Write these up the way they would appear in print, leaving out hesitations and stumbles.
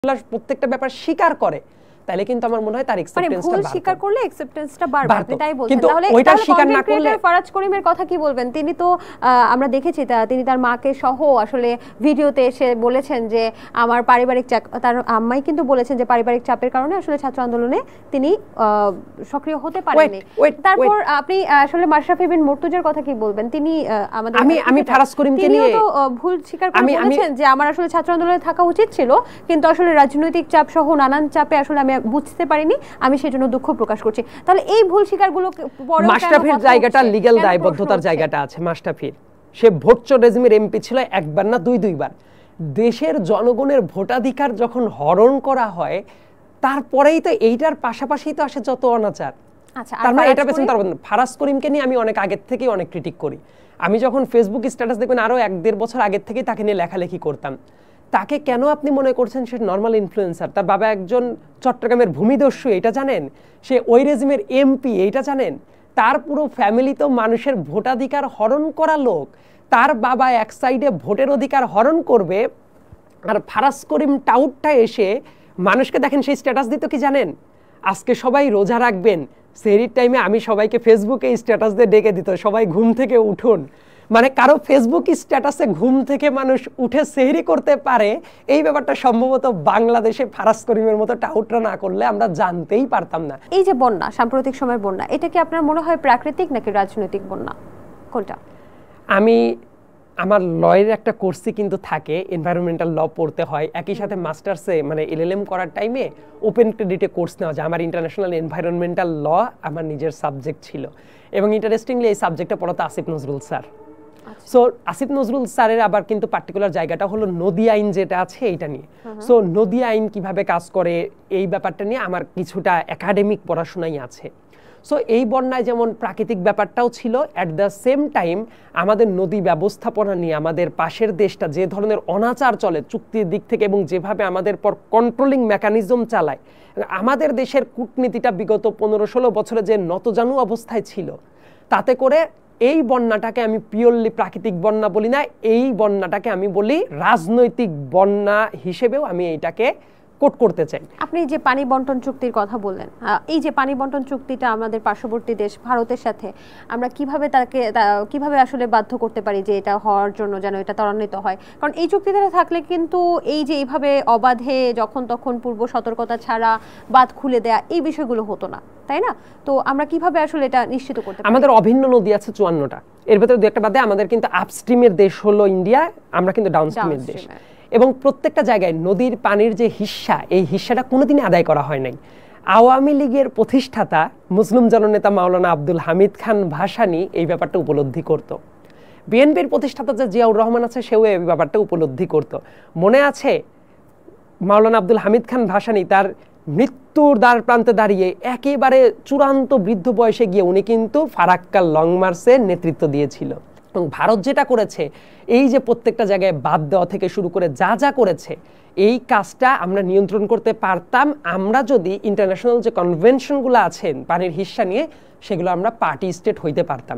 প্রত্যেকটা ব্যাপার স্বীকার করে তাহলে কিন্তু আমার মনে হয় তার অ্যাকসেপ্টেন্সটা বাড়বে। স্বীকার করলে অ্যাকসেপ্টেন্সটা বাড়বে, আপনি তাই বলছেন। তাহলে ওইটা স্বীকার না করলে ফারাজ করিমের কথা কি বলবেন? তিনি তো আমরা দেখেছি তিনি তার মাকে সহ আসলে ভিডিওতে এসে বলেছেন যে আমার পারিবারিক চাপ, তার আম্মাই কিন্তু বলেছেন যে পারিবারিক চাপের কারণে আসলে ছাত্র আন্দোলনে তিনি সক্রিয় হতে পারেননি। তারপর আপনি আসলে মাশরাফি বিন মুর্তজার কথা কি বলবেন? তিনি আমাদের আমি ফারাজ করিমকে নিয়ে তো ভুল স্বীকার করে বলেছেন যে আমার আসলে ছাত্র আন্দোলনে থাকা উচিত ছিল, কিন্তু আসলে রাজনৈতিক চাপ সহ নানান চাপে আসলে আমি বুঝতে পারিনি, আমি সেজন্য দুঃখ প্রকাশ করছি। তাহলে এই ভুল স্বীকারগুলো মাশরাফির জায়গাটা লিগ্যাল দায়বদ্ধতার জায়গাটা আছে। মাশরাফির সে ভোটচোর রেজিমের এমপি ছিল একবার না দুইবার। দেশের জনগণের ভোটাধিকার যখন হরণ করা হয় তারপরেই তো এইটার পাশাপাশি তো আসে যত অনাচার। তার মানে এটা পেছনে ফারাজ করিমকে নিয়ে আমি অনেক আগের থেকেই অনেক ক্রিটিক করি। আমি যখন ফেসবুক স্ট্যাটাস দেখবেন আরো 1-1.5 বছর আগের থেকেই তাকে নিয়ে লেখালেখি করতাম। তাকে কেন আপনি মনে করছেন সে নর্মাল ইনফ্লুয়েন্সার? তার বাবা একজন চট্টগ্রামের ভূমিদস্যু, এটা জানেন? সে ওই রেজিমের এমপি, এইটা জানেন? তার পুরো ফ্যামিলি তো মানুষের ভোটাধিকার হরণ করা লোক। তার বাবা এক সাইডে ভোটের অধিকার হরণ করবে, আর ফারাজ করিম টাউটটা এসে মানুষকে দেখেন সেই স্ট্যাটাস দিত কি জানেন? আজকে সবাই রোজা রাখবেন, সেহরির টাইমে আমি সবাইকে ফেসবুকে স্ট্যাটাস দিয়ে ডেকে দিত, সবাই ঘুম থেকে উঠুন। মানে কারো ফেসবুক স্ট্যাটাসে ঘুম থেকে মানুষ উঠে সেহরি করতে পারে, এই ব্যাপারটা সম্ভবত বাংলাদেশে ফারাজ করিমের মতো টাউটরা না করলে আমরা জানতেই পারতাম না। এই যে বন্যা, সাম্প্রতিক সময়ের বন্যা, এটা কি আপনার মনে হয় প্রাকৃতিক নাকি রাজনৈতিক বন্যা, কোনটা? আমি আমার লয়ের একটা কোর্সই কিন্তু থাকে, এনভায়রনমেন্টাল ল পড়তে হয়, একই সাথে মাস্টার্সে মানে এলএলএম করার টাইমে ওপেন ক্রেডিটে কোর্স নেওয়া যায়। আমার ইন্টারন্যাশনাল এনভায়রনমেন্টাল ল আমার নিজের সাবজেক্ট ছিল, এবং ইন্টারেস্টিংলি এই সাবজেক্টটা পড়াতো আসিফ নজরুল স্যার। সো আসিফ নজরুল স্যারের আবার কিন্তু পার্টিকুলার জায়গাটা হলো নদী আইন যেটা আছে এইটা নিয়ে। সো নদী আইন কিভাবে কাজ করে এই ব্যাপারটা নিয়ে আমার কিছুটা একাডেমিক পড়াশোনাই আছে। সো এই বন্যায় যেমন প্রাকৃতিক ব্যাপারটাও ছিল, অ্যাট দ্য সেম টাইম আমাদের নদী ব্যবস্থাপনা নিয়ে আমাদের পাশের দেশটা যে ধরনের অনাচার চলে চুক্তির দিক থেকে, এবং যেভাবে আমাদের পর কন্ট্রোলিং মেকানিজম চালায়, আমাদের দেশের কূটনীতিটা বিগত 15-16 বছরে যে নতজানু অবস্থায় ছিল, তাতে করে এই বন্যাটাকে আমি পিওরলি প্রাকৃতিক বন্যা বলি না, এই বন্যাটাকে আমি বলি রাজনৈতিক বন্যা হিসেবেও আমি এইটাকে কোট করতে চাই। আপনি যে পানি বন্টন চুক্তির কথা বললেন, এই যে পানি বন্টন চুক্তিটা আমাদের পার্শ্ববর্তী দেশ ভারতের সাথে, আমরা কিভাবে আসলে বাধ্য করতে পারি যে এটা হওয়ার জন্য যেন এটা ত্বরান্বিত হয়? কারণ এই চুক্তিটা থাকলে কিন্তু এই যে এইভাবে অবাধে যখন তখন পূর্ব সতর্কতা ছাড়া বাঁধ খুলে দেয়া, এই বিষয়গুলো হতো না, তাই না? তো আমরা কিভাবে আসলে এটা নিশ্চিত করতে পারি? আমাদের অভিন্ন নদী আছে 54টা, এর ভেতরে দু একটা বাদে আমাদের কিন্তু আপস্ট্রিমের দেশ হলো ইন্ডিয়া, আমরা কিন্তু ডাউনস্ট্রিমের দেশ, এবং প্রত্যেকটা জায়গায় নদীর পানির যে হিস্সা, এই হিস্সাটা কোনোদিনই আদায় করা হয় নাই। আওয়ামী লীগের প্রতিষ্ঠাতা মুসলিম জননেতা মাওলানা আব্দুল হামিদ খান ভাসানী এই ব্যাপারটা উপলব্ধি করত। বিএনপির প্রতিষ্ঠাতা যে জিয়াউর রহমান আছে সেও এই ব্যাপারটা উপলব্ধি করত। মনে আছে মাওলানা আব্দুল হামিদ খান ভাসানী তার মৃত্যুর দ্বার প্রান্তে দাঁড়িয়ে একেবারে চূড়ান্ত বৃদ্ধ বয়সে গিয়ে উনি কিন্তু ফারাক্কা লং মার্চের নেতৃত্ব দিয়েছিল। এবং ভারত যেটা করেছে, এই যে প্রত্যেকটা জায়গায় বাদ দেওয়া থেকে শুরু করে যা করেছে, এই কাজটা আমরা নিয়ন্ত্রণ করতে পারতাম আমরা যদি ইন্টারন্যাশনাল যে কনভেনশনগুলো আছেন পানির হিস্সা নিয়ে, সেগুলো আমরা পার্টি স্টেট হইতে পারতাম।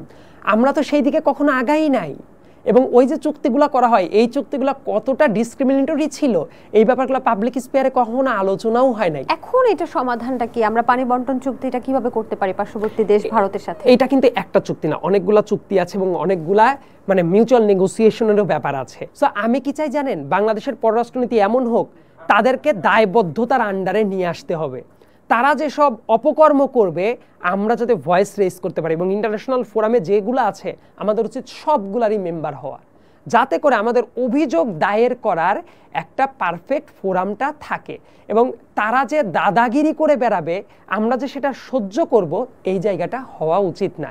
আমরা তো সেই দিকে কখনো আগাই নাই। এবং ওই যে চুক্তিগুলো করা হয়, এই চুক্তিগুলো কতটা ডিসক্রিমিনেটরি ছিল, এই ব্যাপারগুলো পাবলিক স্পেয়ারে কখনো আলোচনাও হয় নাই। এখন এটা সমাধানটা কি? আমরা পানি বন্টন চুক্তিটা কিভাবে করতে পারি পার্শ্ববর্তী দেশ ভারতের সাথে? এটা কিন্তু একটা চুক্তি না, অনেকগুলা চুক্তি আছে এবং অনেকগুলা মানে মিউচুয়াল নেগোসিয়েশনেরও ব্যাপার আছে। সো আমি কি চাই জানেন? বাংলাদেশের পররাষ্ট্রনীতি এমন হোক, তাদেরকে দায়বদ্ধতার আন্ডারে নিয়ে আসতে হবে। তারা যেসব অপকর্ম করবে আমরা যাতে ভয়েস রেজ করতে পারি, এবং ইন্টারন্যাশনাল ফোরামে যেগুলো আছে আমাদের উচিত সবগুলারই মেম্বার হওয়া, যাতে করে আমাদের অভিযোগ দায়ের করার একটা পারফেক্ট ফোরামটা থাকে, এবং তারা যে দাদাগিরি করে বেড়াবে আমরা যে সেটা সহ্য করব, এই জায়গাটা হওয়া উচিত না।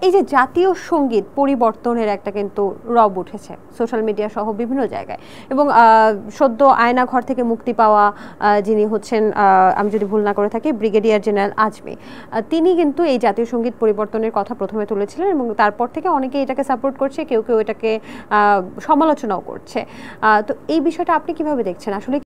এই যে জাতীয় সঙ্গীত পরিবর্তনের একটা কিন্তু রব উঠেছে সোশ্যাল মিডিয়া সহ বিভিন্ন জায়গায়, এবং সদ্য আয়না ঘর থেকে মুক্তি পাওয়া যিনি হচ্ছেন, আমি যদি ভুল না করে থাকি, ব্রিগেডিয়ার জেনারেল আজমি, তিনি কিন্তু এই জাতীয় সঙ্গীত পরিবর্তনের কথা প্রথমে তুলেছিলেন, এবং তারপর থেকে অনেকে এটাকে সাপোর্ট করছে, কেউ এটাকে সমালোচনাও করছে। তো এই বিষয়টা আপনি কিভাবে দেখছেন আসলে?